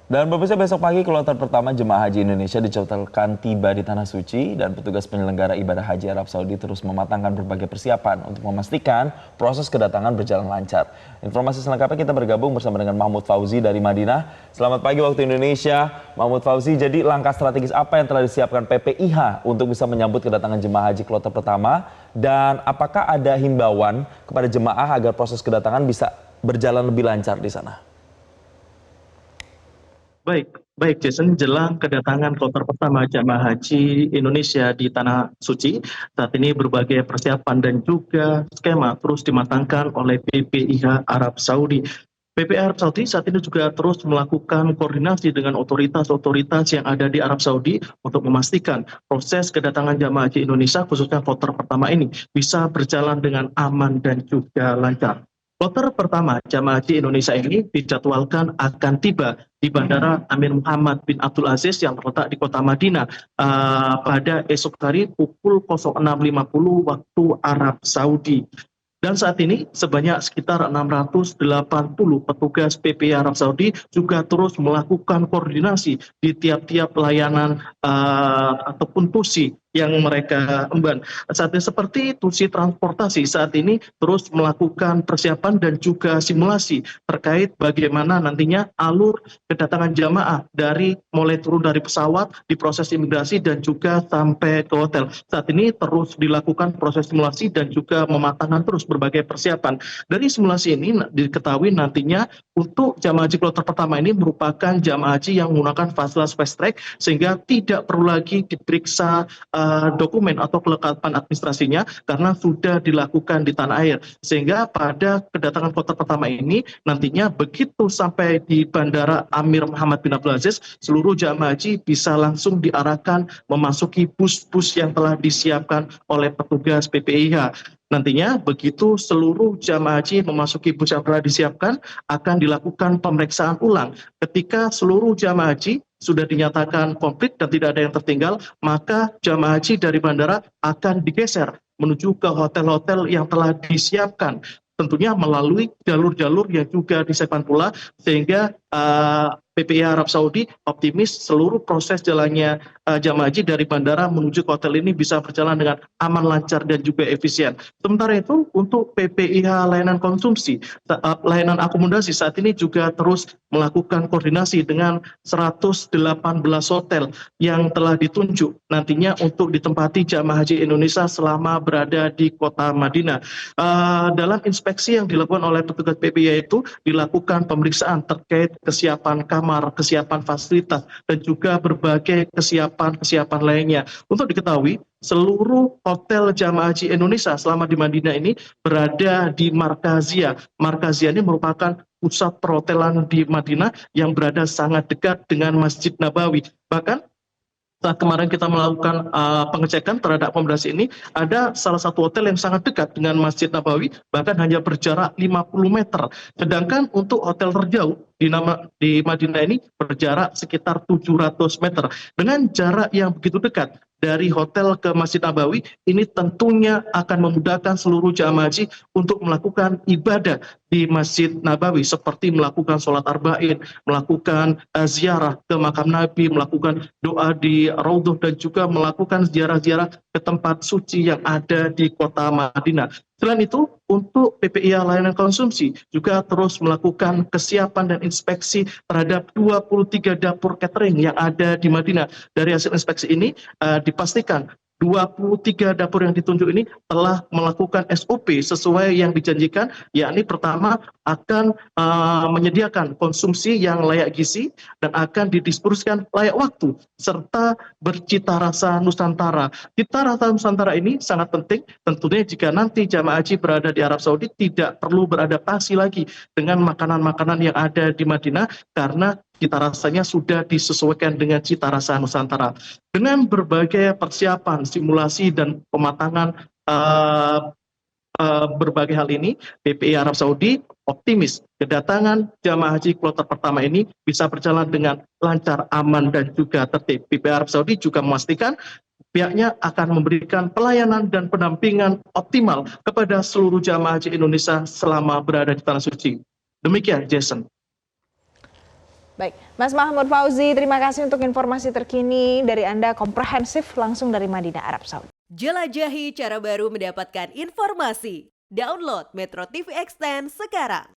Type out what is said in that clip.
Dan pemirsa, besok pagi kloter pertama jemaah haji Indonesia dijadwalkan tiba di Tanah Suci dan petugas penyelenggara ibadah haji Arab Saudi terus mematangkan berbagai persiapan untuk memastikan proses kedatangan berjalan lancar. Informasi selengkapnya kita bergabung bersama dengan Mahmud Fauzi dari Madinah. Selamat pagi waktu Indonesia, Mahmud Fauzi. Jadi langkah strategis apa yang telah disiapkan PPIH untuk bisa menyambut kedatangan jemaah haji kloter pertama? Dan apakah ada himbauan kepada jemaah agar proses kedatangan bisa berjalan lebih lancar di sana? Baik Jason, jelang kedatangan kloter pertama jamaah haji Indonesia di Tanah Suci, saat ini berbagai persiapan dan juga skema terus dimatangkan oleh PPIH Arab Saudi. PPIH Arab Saudi saat ini juga terus melakukan koordinasi dengan otoritas-otoritas yang ada di Arab Saudi untuk memastikan proses kedatangan jamaah haji Indonesia khususnya kloter pertama ini bisa berjalan dengan aman dan juga lancar. Kloter pertama jamaah haji Indonesia ini dijadwalkan akan tiba di Bandara Amir Muhammad bin Abdul Aziz yang terletak di kota Madinah pada esok hari pukul 06.50 waktu Arab Saudi. Dan saat ini sebanyak sekitar 680 petugas PPI Arab Saudi juga terus melakukan koordinasi di tiap-tiap layanan ataupun tusi yang mereka emban. Saat ini seperti tusi transportasi saat ini terus melakukan persiapan dan juga simulasi terkait bagaimana nantinya alur kedatangan jamaah dari mulai turun dari pesawat, diproses imigrasi dan juga sampai ke hotel. Saat ini terus dilakukan proses simulasi dan juga mematangkan terus berbagai persiapan. Dari simulasi ini diketahui nantinya untuk jamaah haji kloter pertama ini merupakan jamaah haji yang menggunakan fasilitas fast track sehingga tidak perlu lagi diperiksa dokumen atau kelengkapan administrasinya karena sudah dilakukan di tanah air. Sehingga pada kedatangan kloter pertama ini nantinya begitu sampai di Bandara Amir Muhammad bin Abdul Aziz, seluruh jamaah haji bisa langsung diarahkan memasuki bus-bus yang telah disiapkan oleh petugas PPIH. Nantinya begitu seluruh jamaah haji memasuki bus yang telah disiapkan akan dilakukan pemeriksaan ulang. Ketika seluruh jamaah haji sudah dinyatakan komplit dan tidak ada yang tertinggal, maka jamaah haji dari bandara akan digeser menuju ke hotel-hotel yang telah disiapkan. Tentunya melalui jalur-jalur yang juga disiapkan pula, sehingga PPIH Arab Saudi optimis seluruh proses jalannya jamaah haji dari bandara menuju ke hotel ini bisa berjalan dengan aman, lancar, dan juga efisien. Sementara itu untuk PPIH layanan konsumsi, layanan akomodasi saat ini juga terus melakukan koordinasi dengan 118 hotel yang telah ditunjuk nantinya untuk ditempati jamaah haji Indonesia selama berada di kota Madinah. Dalam inspeksi yang dilakukan oleh petugas PPIH itu dilakukan pemeriksaan terkait kesiapan kamar, kesiapan fasilitas, dan juga berbagai kesiapan lainnya. Untuk diketahui, seluruh hotel jamaah haji Indonesia selama di Madinah ini berada di Markazia. Markazia ini merupakan pusat perhotelan di Madinah yang berada sangat dekat dengan Masjid Nabawi. Bahkan saat kemarin kita melakukan pengecekan terhadap akomodasi ini, ada salah satu hotel yang sangat dekat dengan Masjid Nabawi, bahkan hanya berjarak 50 meter. Sedangkan untuk hotel terjauh di Madinah ini berjarak sekitar 700 meter. Dengan jarak yang begitu dekat dari hotel ke Masjid Nabawi, ini tentunya akan memudahkan seluruh jamaah haji untuk melakukan ibadah di Masjid Nabawi, seperti melakukan sholat arba'in, melakukan ziarah ke makam Nabi, melakukan doa di Raudhah, dan juga melakukan ziarah-ziarah ke tempat suci yang ada di kota Madinah. Selain itu, untuk PPIH layanan konsumsi juga terus melakukan kesiapan dan inspeksi terhadap 23 dapur catering yang ada di Madinah. Dari hasil inspeksi ini dipastikan 23 dapur yang ditunjuk ini telah melakukan SOP sesuai yang dijanjikan, yakni pertama akan menyediakan konsumsi yang layak gizi dan akan didistribusikan layak waktu serta bercita rasa Nusantara. Cita rasa Nusantara ini sangat penting tentunya jika nanti jamaah haji berada di Arab Saudi tidak perlu beradaptasi lagi dengan makanan-makanan yang ada di Madinah karena cita rasanya sudah disesuaikan dengan cita rasa Nusantara. Dengan berbagai persiapan, simulasi, dan pematangan berbagai hal ini, PPI Arab Saudi optimis kedatangan jamaah haji kloter pertama ini bisa berjalan dengan lancar, aman, dan juga tertib. PPI Arab Saudi juga memastikan pihaknya akan memberikan pelayanan dan pendampingan optimal kepada seluruh jamaah haji Indonesia selama berada di Tanah Suci. Demikian, Jason. Baik, Mas Mahmud Fauzi, terima kasih untuk informasi terkini dari Anda komprehensif langsung dari Madinah, Arab Saudi. Jelajahi cara baru mendapatkan informasi. Download Metro TV Extend sekarang.